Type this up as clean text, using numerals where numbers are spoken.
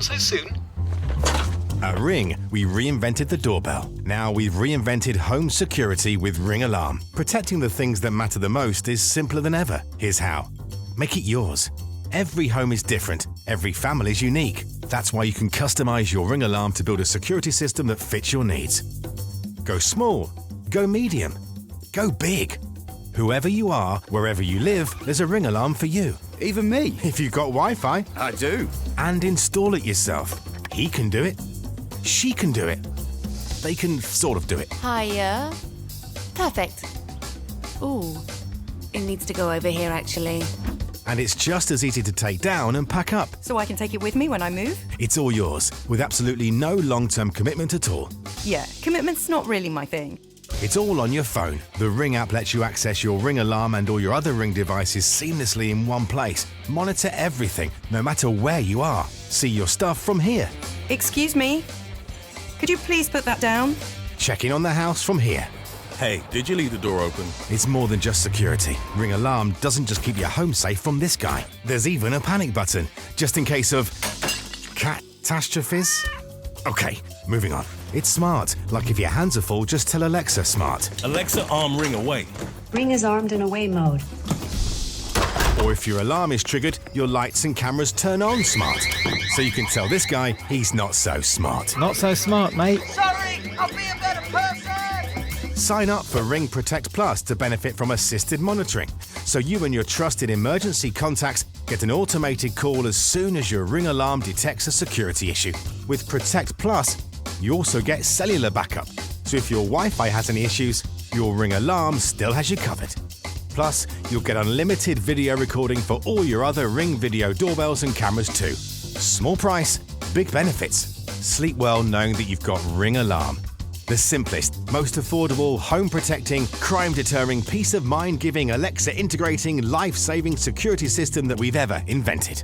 so soon? At Ring, we reinvented the doorbell. Now we've reinvented home security with Ring Alarm. Protecting the things that matter the most is simpler than ever. Here's how. Make it yours. Every home is different. Every family is unique. That's why you can customize your Ring Alarm to build a security system that fits your needs. Go small. Go medium. Go big. Whoever you are, wherever you live, there's a Ring Alarm for you. Even me. If you've got Wi-Fi. I do. And install it yourself. He can do it. She can do it. They can sort of do it. Hiya. Perfect. Ooh, it needs to go over here, actually. And it's just as easy to take down and pack up. So I can take it with me when I move? It's all yours, with absolutely no long-term commitment at all. Yeah, commitment's not really my thing. It's all on your phone. The Ring app lets you access your Ring Alarm and all your other Ring devices seamlessly in one place. Monitor everything, no matter where you are. See your stuff from here. Excuse me? Could you please put that down? Check in on the house from here. Hey, did you leave the door open? It's more than just security. Ring Alarm doesn't just keep your home safe from this guy. There's even a panic button, just in case of catastrophes. Okay, moving on. It's smart. Like if your hands are full, just tell Alexa smart. Alexa, arm Ring away. Ring is armed in away mode. Or if your alarm is triggered, your lights and cameras turn on smart. So you can tell this guy he's not so smart. Not so smart, mate. Sorry, I'll be a better person! Sign up for Ring Protect Plus to benefit from assisted monitoring, so you and your trusted emergency contacts get an automated call as soon as your Ring Alarm detects a security issue. With Protect Plus, you also get cellular backup, so if your Wi-Fi has any issues, your Ring Alarm still has you covered. Plus, you'll get unlimited video recording for all your other Ring video doorbells and cameras too. Small price, big benefits. Sleep well knowing that you've got Ring Alarm. The simplest, most affordable, home-protecting, crime-deterring, peace-of-mind-giving, Alexa-integrating, life-saving security system that we've ever invented.